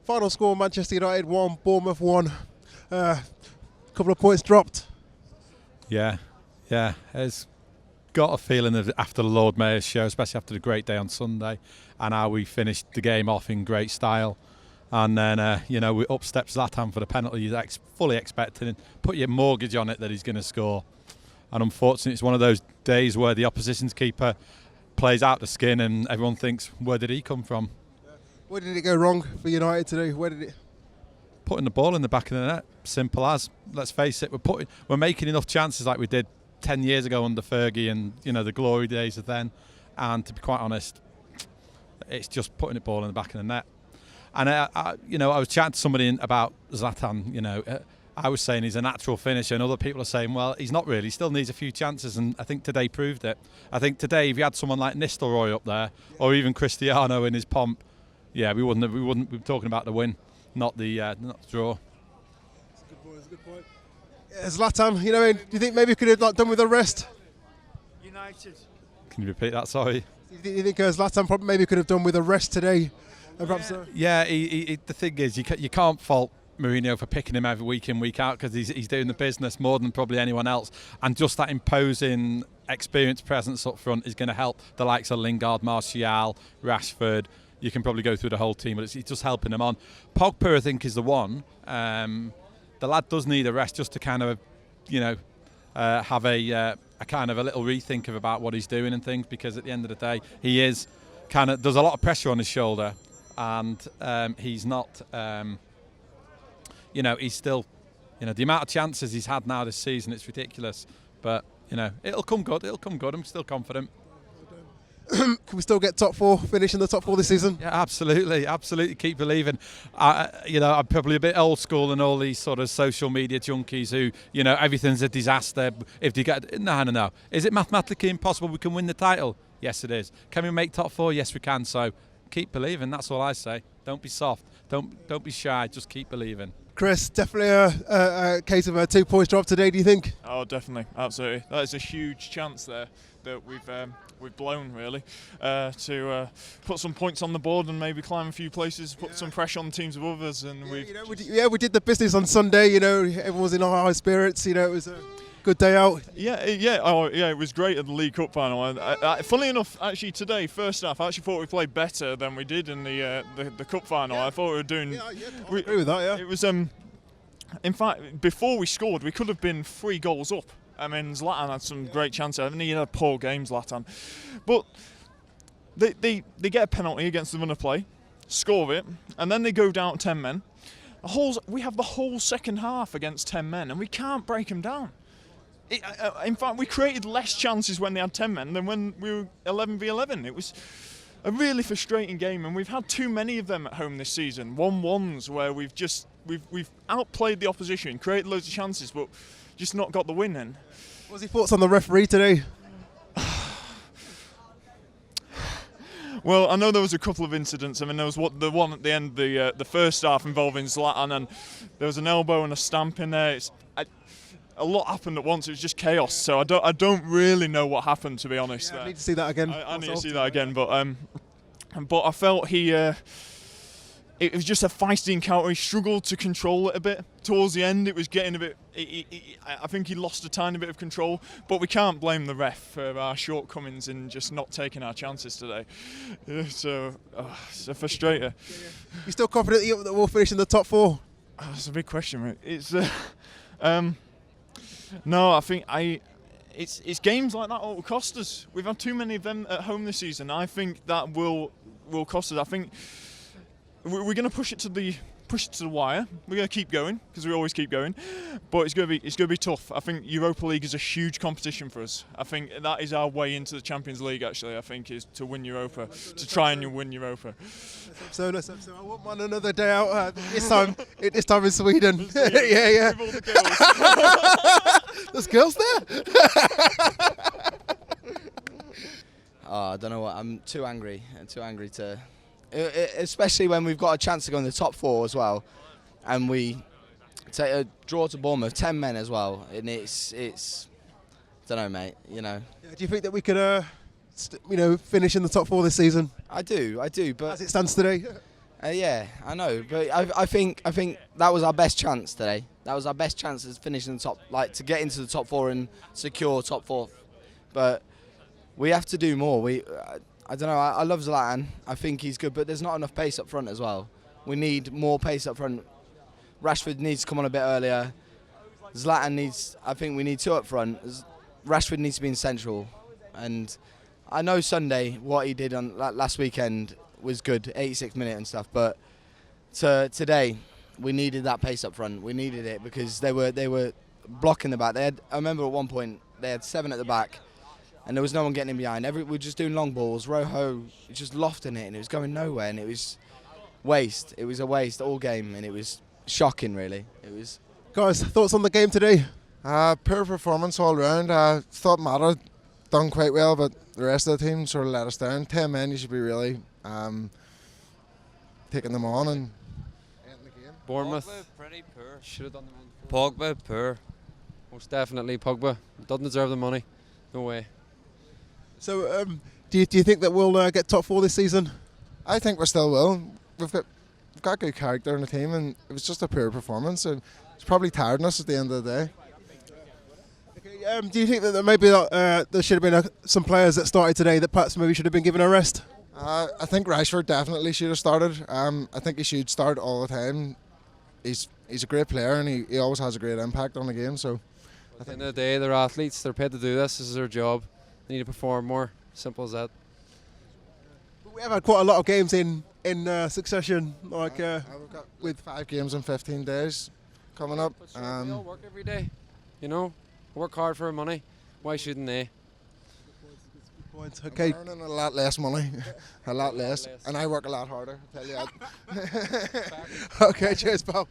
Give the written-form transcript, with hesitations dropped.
Final score: Manchester United 1, Bournemouth 1. Couple of points dropped. Yeah. It's got a feeling that after the Lord Mayor's show, especially after the great day on Sunday, and how we finished the game off in great style. And then, we up steps Zlatan for the penalty he's fully expecting. Put your mortgage on it that he's going to score. And unfortunately, it's one of those days where the opposition's keeper plays out the skin and everyone thinks, where did he come from? Where did it go wrong for United today? Where did it? Putting the ball in the back of the net. Simple as. Let's face it, we're making enough chances like we did 10 years ago under Fergie and, the glory days of then. And to be quite honest, it's just putting the ball in the back of the net. And, I was chatting to somebody about Zlatan, I was saying he's a natural finisher, and other people are saying, well, he's not really. He still needs a few chances, and I think today proved it. I think today, if you had someone like Nistelrooy up there, or even Cristiano in his pomp, we wouldn't be talking about the win, not the draw. That's a good point. Yeah, Zlatan, do you think maybe he could have done with the rest? United. Can you repeat that? Sorry. Do you think Zlatan probably maybe could have done with a rest today? Perhaps, yeah. The thing is, you can't fault Mourinho for picking him every week in, week out, because he's doing the business more than probably anyone else, and just that imposing experienced presence up front is going to help the likes of Lingard, Martial, Rashford. You can probably go through the whole team, but it's just helping him on. Pogba, I think, is the one. The lad does need a rest just to kind of, have a kind of a little rethink about what he's doing and things, because at the end of the day, he is there's a lot of pressure on his shoulder, and he's not. He's still, the amount of chances he's had now this season, it's ridiculous. But, it'll come good. I'm still confident. Can we still get top four, finish in the top four this season? Yeah, absolutely. Keep believing. I'm probably a bit old school and all these sort of social media junkies who, everything's a disaster. If you get, no. Is it mathematically impossible we can win the title? Yes, it is. Can we make top four? Yes, we can. So keep believing. That's all I say. Don't be soft. Don't be shy. Just keep believing. Chris, definitely a case of a 2 points drop today, do you think? Oh, definitely, absolutely. That is a huge chance there that we've blown, really, to put some points on the board and maybe climb a few places, put some pressure on teams above us, and we did the business on Sunday. Everyone was in high spirits. It was a good day out. It was great at the League Cup final. Funnily enough, actually today, first half, I actually thought we played better than we did in the Cup final. I thought we were doing. I agree with that. Yeah. It was in fact, before we scored, we could have been 3 goals up. I mean, Zlatan had some great chances. I mean, he had a poor game, Zlatan, but they get a penalty against the run of play, score it, and then they go down 10 men. We have the whole second half against 10 men, and we can't break them down. In fact, we created less chances when they had 10 men than when we were 11v11. It was a really frustrating game, and we've had too many of them at home this season. 1-1s where we've outplayed the opposition, created loads of chances, but just not got the win in. What was your thoughts on the referee today? Well, I know there was a couple of incidents. I mean, there was the one at the end, the first half involving Zlatan, and there was an elbow and a stamp in there. A lot happened at once. It was just chaos. So I don't really know what happened, to be honest. I need to see that again. I need to see that again. But I felt it was just a feisty encounter. He struggled to control it a bit. Towards the end, it was getting a bit. I think he lost a tiny bit of control. But we can't blame the ref for our shortcomings in just not taking our chances today. It's a frustrator. You still confident that we'll finish in the top four? That's a big question, mate. It's. No, I think it's games like that that will cost us. We've had too many of them at home this season. I think that will cost us. I think we're going to push it to the wire. We're going to keep going because we always keep going, but it's going to be tough. I think Europa League is a huge competition for us. I think that is our way into the Champions League. Actually, I think is to win Europa, to try and win Europa. Let's hope so. I won't mind another day out. This time in Sweden. Yeah. With all the girls. There's girls there. I don't know what. I'm too angry. To. Especially when we've got a chance to go in the top four as well, and we take a draw to Bournemouth, 10 men as well, and it's don't know, mate. Do you think that we could finish in the top four this season? I do, but as it stands today, Yeah, I know, but I think that was our best chance today. That was our best chance of finishing the top, like to get into the top 4 and secure top 4. But we have to do more. I don't know. I love Zlatan. I think he's good, but there's not enough pace up front as well. We need more pace up front. Rashford needs to come on a bit earlier. Zlatan needs. I think we need 2 up front. Rashford needs to be in central, and I know Sunday what he did on last weekend was good, 86th minute and stuff. But today, we needed that pace up front. We needed it because they were blocking the back. I remember at one point they had 7 at the back, and there was no one getting in behind. We were just doing long balls. Rojo just lofting it, and it was going nowhere, and it was waste. It was a waste all game, and it was shocking, really. It was. Guys, thoughts on the game today? Poor performance all round. Thought Mata done quite well, but the rest of the team sort of let us down. 10 men, you should be really taking them on and ending the game. Bournemouth, Pogba, pretty poor. should have done the man. Pogba, poor. Most definitely Pogba. Doesn't deserve the money. No way. So, do you think that we'll get top 4 this season? I think we still will. We've got good character in the team, and it was just a poor performance. So it's probably tiring us at the end of the day. Okay, do you think that maybe there should have been some players that started today that perhaps maybe should have been given a rest? I think Rashford definitely should have started. I think he should start all the time. He's a great player, and he always has a great impact on the game. So At the end of the day, they're athletes. They're paid to do this. This is their job. They need to perform more. Simple as that. We have had quite a lot of games in succession, like we've got with 5 games in 15 days coming up. But sure, we all work every day. You know, work hard for our money. Why shouldn't they? Okay. I'm earning a lot less money, a lot less, and I work a lot harder. I tell you that. Okay, cheers, pal.